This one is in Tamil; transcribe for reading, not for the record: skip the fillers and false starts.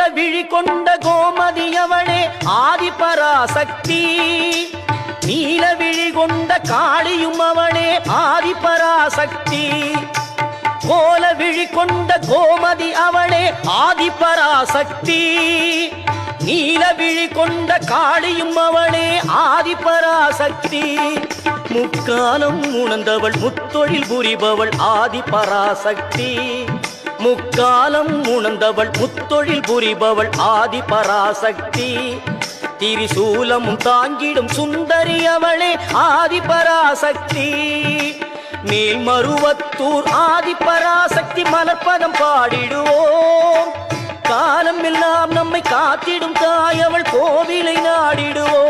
விழி கொண்ட கோமதி அவளே ஆதிபராசக்தி. நீல விழி கொண்ட காளியும் அவளே ஆதிபராசக்தி. கோல விழி கொண்ட கோமதி அவளே ஆதிபராசக்தி. நீல விழி கொண்ட காளியும் அவளே ஆதிபராசக்தி. முக்காலம் உணர்ந்தவள் முத்தொழில் புரிபவள் ஆதிபராசக்தி. முக்காலம் உணர்ந்தவள் முத்தொழில் புரிபவள் ஆதிபராசக்தி. திரிசூலமும் தாங்கிடும் சுந்தரி அவளே ஆதிபராசக்தி. மேல்மருவத்தூர் ஆதிபராசக்தி மலர்பதம் பாடிடுவோம். காலம் எல்லாம் நம்மை காத்திடும் தாய் அவள் கோவிலை நாடிடுவோம்.